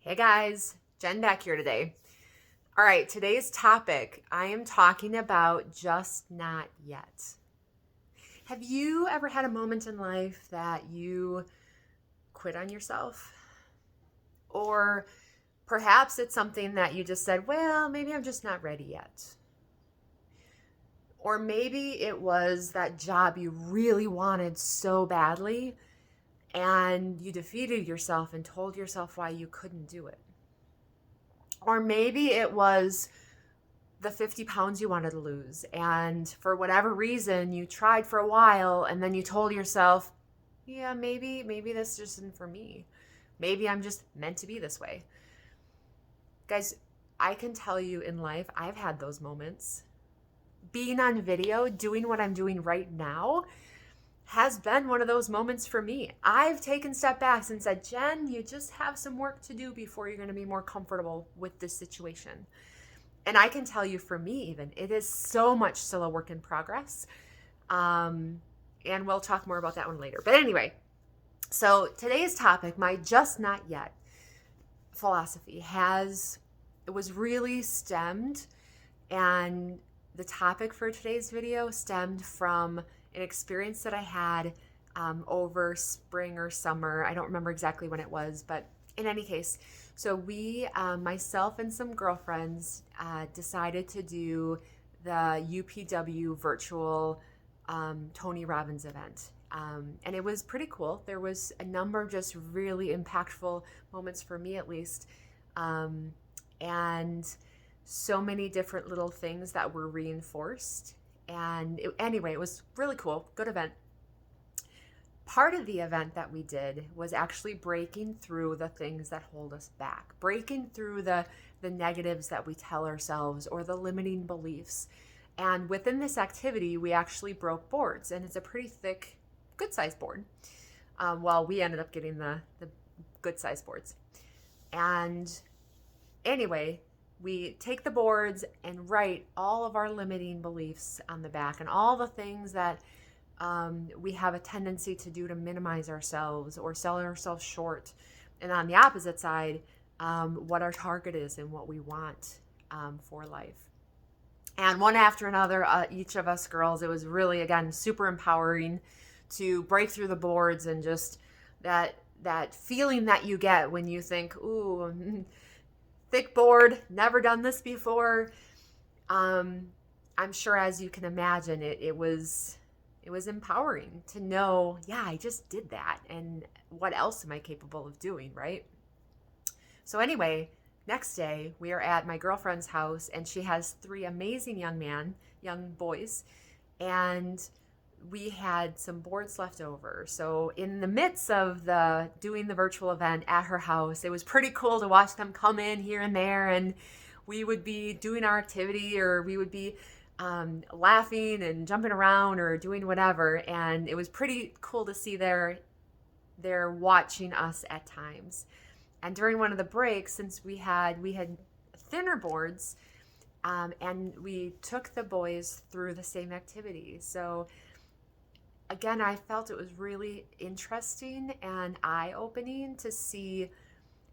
Hey guys, Jen back here today. All right, today's topic, I am talking about just not yet. Have you ever had a moment in life that you quit on yourself? Or perhaps it's something that you just said, well, maybe I'm just not ready yet. Or maybe it was that job you really wanted so badly and you defeated yourself and told yourself why you couldn't do it. Or maybe it was the 50 pounds you wanted to lose. And for whatever reason, you tried for a while and then you told yourself, yeah, maybe this just isn't for me. Maybe I'm just meant to be this way. Guys, I can tell you in life, I've had those moments. Being on video, doing what I'm doing right now, has been one of those moments for me. I've taken step backs and said, Jen, you just have some work to do before you're going to be more comfortable with this situation. And I can tell you for me, even, it is so much still a work in progress. And we'll talk more about that one later. But anyway, so today's topic, my just not yet philosophy, it was really stemmed, and the topic for today's video stemmed from an experience that I had over spring or summer. I don't remember exactly when it was, but in any case, so we, myself and some girlfriends, decided to do the UPW virtual Tony Robbins event. And it was pretty cool. There was a number of just really impactful moments for me, at least. And so many different little things that were reinforced. And anyway, it was really cool. Good event. Part of the event that we did was actually breaking through the things that hold us back, breaking through the negatives that we tell ourselves or the limiting beliefs. And within this activity, we actually broke boards, and it's a pretty thick, good sized board. Well, we ended up getting the good sized boards. And anyway, we take the boards and write all of our limiting beliefs on the back and all the things that we have a tendency to do to minimize ourselves or sell ourselves short. And on the opposite side, what our target is and what we want for life. And one after another, each of us girls, it was really, again, super empowering to break through the boards and just that feeling that you get when you think, ooh, thick board, never done this before. I'm sure, as you can imagine, it was empowering to know, yeah, I just did that. And what else am I capable of doing, right? So anyway, next day we are at my girlfriend's house, and she has three amazing young boys. And we had some boards left over. So in the midst of doing the virtual event at her house, it was pretty cool to watch them come in here and there, and we would be doing our activity, or we would be laughing and jumping around or doing whatever. And it was pretty cool to see they're watching us at times. And during one of the breaks, since we had thinner boards, and we took the boys through the same activity. So again, I felt it was really interesting and eye-opening to see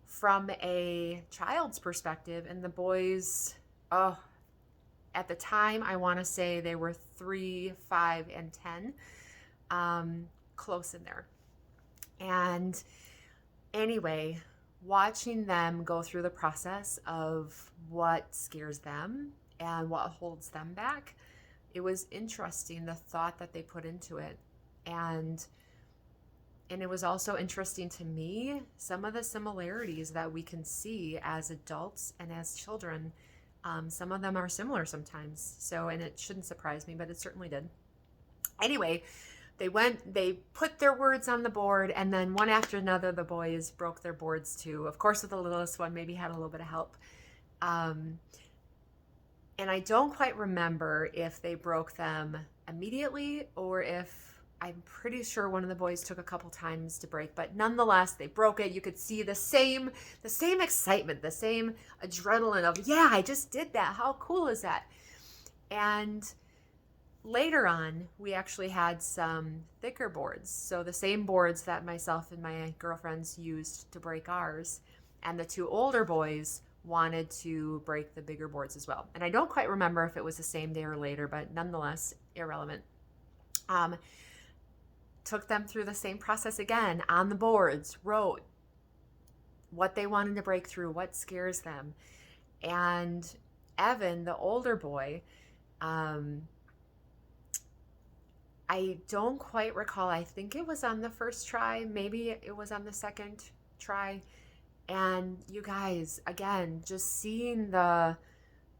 from a child's perspective. And the boys, at the time, I want to say they were 3, 5, and 10, close in there. And anyway, watching them go through the process of what scares them and what holds them back, it was interesting, the thought that they put into it. And it was also interesting to me, some of the similarities that we can see as adults and as children. Some of them are similar sometimes. So, and it shouldn't surprise me, but it certainly did. Anyway, they put their words on the board, and then one after another, the boys broke their boards too. Of course, with the littlest one, maybe had a little bit of help. And I don't quite remember if they broke them immediately or if, I'm pretty sure one of the boys took a couple times to break, but nonetheless, they broke it. You could see the same excitement, the same adrenaline of, yeah, I just did that. How cool is that? And later on, we actually had some thicker boards. So the same boards that myself and my girlfriends used to break ours. And the two older boys wanted to break the bigger boards as well. And I don't quite remember if it was the same day or later, but nonetheless, irrelevant. Took them through the same process again on the boards, wrote what they wanted to break through, what scares them. And Evan, the older boy, I don't quite recall. I think it was on the first try. Maybe it was on the second try. And you guys, again, just seeing the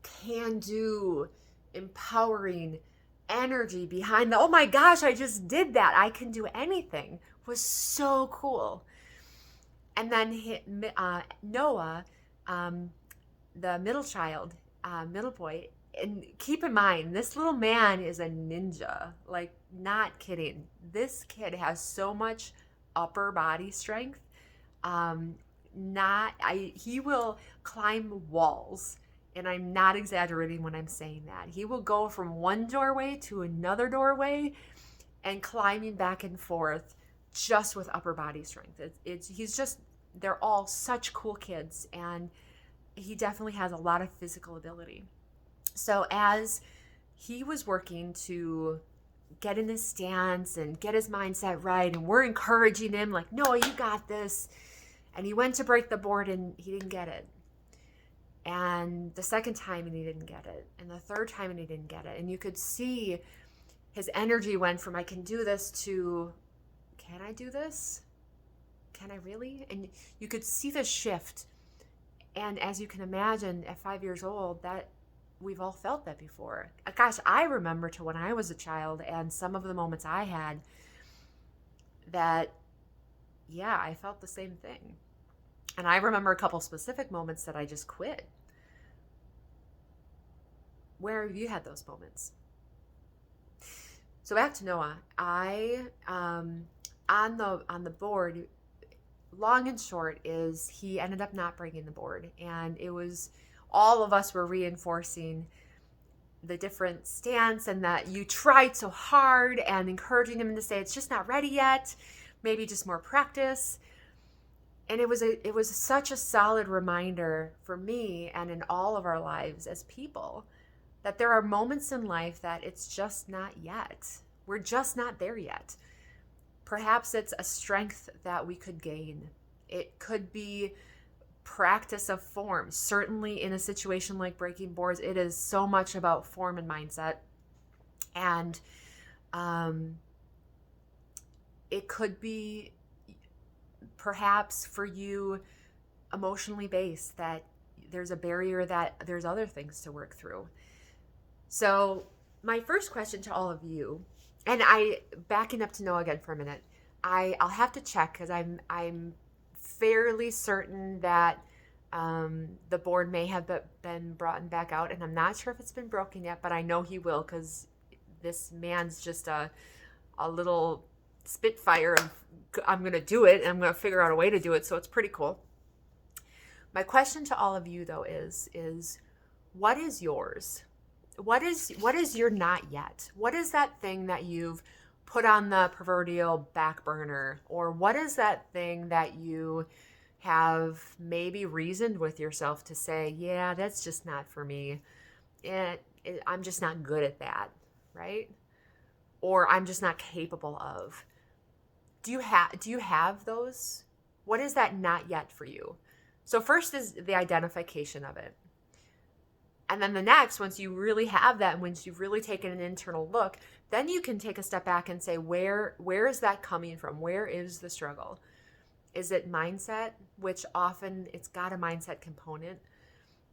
can-do, empowering energy behind the, oh my gosh, I just did that, I can do anything, was so cool. And then Noah, the middle child, middle boy, and keep in mind, this little man is a ninja, like, not kidding. This kid has so much upper body strength. He will climb walls, and I'm not exaggerating when I'm saying that. He will go from one doorway to another doorway and climbing back and forth just with upper body strength. They're all such cool kids, and he definitely has a lot of physical ability. So as he was working to get in his stance and get his mindset right, and we're encouraging him like, no, you got this. And he went to break the board and he didn't get it. And the second time and he didn't get it. And the third time and he didn't get it. And you could see his energy went from, I can do this, to, can I do this? Can I really? And you could see the shift. And as you can imagine, at 5 years old, that we've all felt that before. Gosh, I remember to when I was a child and some of the moments I had that, yeah, I felt the same thing. And I remember a couple specific moments that I just quit. Where have you had those moments? So back to Noah. I on the board, long and short is he ended up not breaking the board, and it was all of us were reinforcing the different stance and that you tried so hard and encouraging him to say it's just not ready yet, maybe just more practice. And it was such a solid reminder for me and in all of our lives as people that there are moments in life that it's just not yet. We're just not there yet. Perhaps it's a strength that we could gain. It could be practice of form. Certainly in a situation like breaking boards, it is so much about form and mindset. And it could be perhaps for you emotionally based, that there's a barrier, that there's other things to work through. So my first question to all of you, and backing up to Noah again for a minute, I'll have to check because I'm fairly certain that the board may have been brought back out, and I'm not sure if it's been broken yet, but I know he will, because this man's just a little spitfire of, I'm going to do it, and I'm going to figure out a way to do it, so it's pretty cool. My question to all of you, though, is what is yours? What is your not yet? What is that thing that you've put on the proverbial back burner? Or what is that thing that you have maybe reasoned with yourself to say, yeah, that's just not for me. I'm just not good at that, right? Or I'm just not capable of. Do you have those? What is that not yet for you? So first is the identification of it. And then the next, once you really have that, and once you've really taken an internal look, then you can take a step back and say, where is that coming from? Where is the struggle? Is it mindset, which often it's got a mindset component?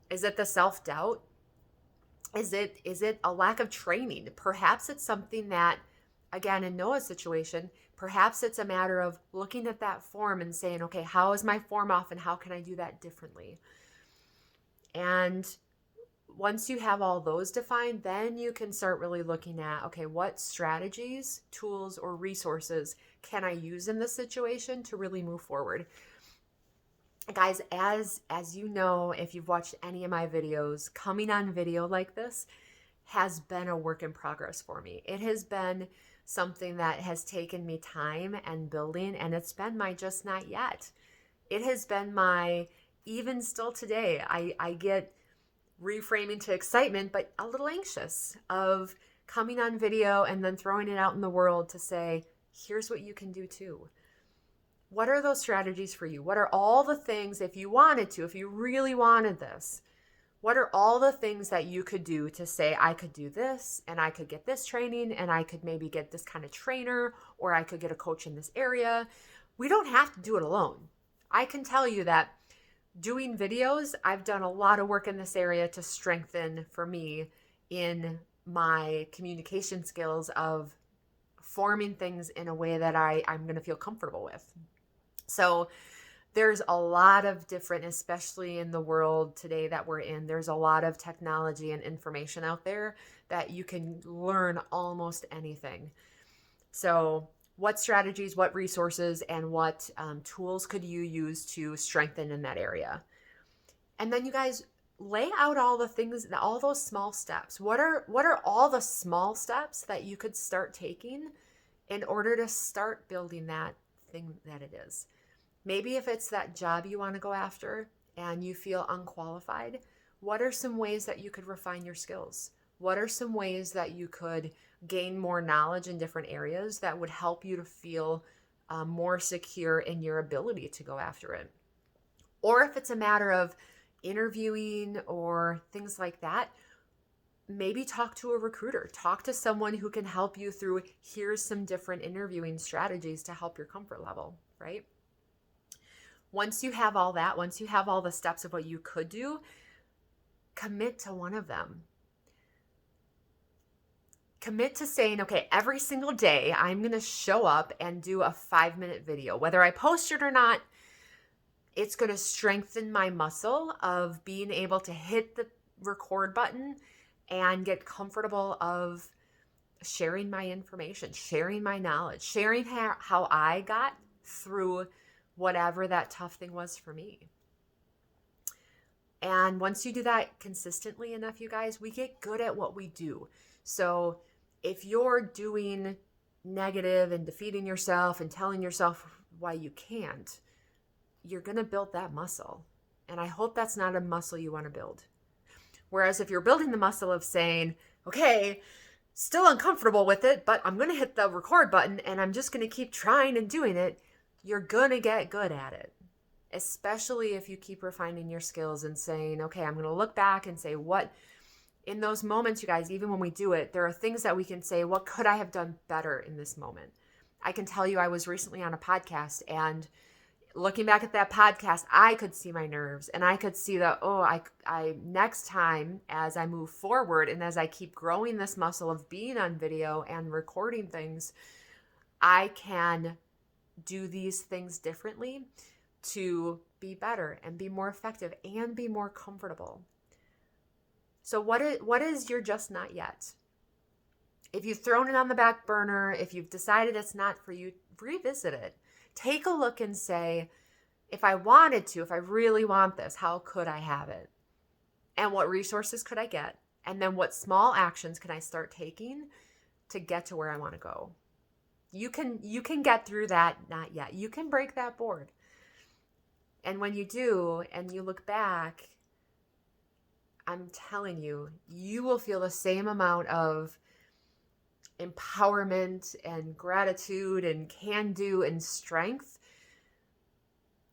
Is it the self-doubt? Is it a lack of training? Perhaps it's something that, again, in Noah's situation, perhaps it's a matter of looking at that form and saying, okay, how is my form off and how can I do that differently? And once you have all those defined, then you can start really looking at, okay, what strategies, tools, or resources can I use in this situation to really move forward? Guys, as you know, if you've watched any of my videos, coming on video like this has been a work in progress for me. It has been something that has taken me time and building, and it's been my just not yet. It has been my even still today, I get reframing to excitement, but a little anxious of coming on video and then throwing it out in the world to say, here's what you can do too. What are those strategies for you? What are all the things, if you wanted to, if you really wanted this, what are all the things that you could do to say, I could do this and I could get this training and I could maybe get this kind of trainer, or I could get a coach in this area? We don't have to do it alone. I can tell you that doing videos, I've done a lot of work in this area to strengthen for me in my communication skills of forming things in a way that I'm going to feel comfortable with. So there's a lot of different, especially in the world today that we're in, there's a lot of technology and information out there that you can learn almost anything. So what strategies, what resources, and what tools could you use to strengthen in that area? And then you guys lay out all the things, all those small steps. What are all the small steps that you could start taking in order to start building that thing that it is? Maybe if it's that job you want to go after and you feel unqualified, what are some ways that you could refine your skills? What are some ways that you could gain more knowledge in different areas that would help you to feel more secure in your ability to go after it? Or if it's a matter of interviewing or things like that, maybe talk to a recruiter. Talk to someone who can help you through, here's some different interviewing strategies to help your comfort level, right? Once you have all that, once you have all the steps of what you could do, commit to one of them. Commit to saying, okay, every single day I'm going to show up and do a 5-minute video. Whether I post it or not, it's going to strengthen my muscle of being able to hit the record button and get comfortable of sharing my information, sharing my knowledge, sharing how I got through whatever that tough thing was for me. And once you do that consistently enough, you guys, we get good at what we do. So if you're doing negative and defeating yourself and telling yourself why you can't, you're going to build that muscle. And I hope that's not a muscle you want to build. Whereas if you're building the muscle of saying, okay, still uncomfortable with it, but I'm going to hit the record button and I'm just going to keep trying and doing it, you're going to get good at it. Especially if you keep refining your skills and saying, okay, I'm going to look back and say, what, in those moments, you guys, even when we do it, there are things that we can say, what could I have done better in this moment? I can tell you, I was recently on a podcast, and looking back at that podcast, I could see my nerves, and I could see that, I next time, as I move forward and as I keep growing this muscle of being on video and recording things, I can do these things differently to be better and be more effective and be more comfortable. So what is your just not yet? If you've thrown it on the back burner, if you've decided it's not for you, revisit it. Take a look and say, if I wanted to, if I really want this, how could I have it? And what resources could I get? And then what small actions can I start taking to get to where I want to go? You can get through that not yet. You can break that board. And when you do, and you look back, I'm telling you, you will feel the same amount of empowerment and gratitude and can-do and strength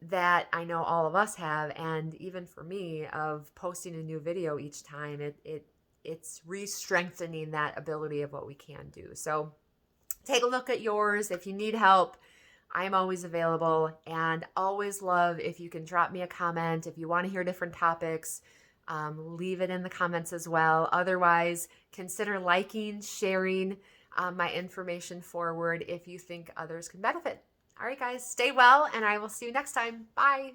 that I know all of us have. And even for me, of posting a new video each time, it's re-strengthening that ability of what we can do. So take a look at yours. If you need help, I'm always available, and always love if you can drop me a comment. If you want to hear different topics, leave it in the comments as well. Otherwise, consider liking, sharing my information forward if you think others can benefit. All right, guys, stay well, and I will see you next time. Bye.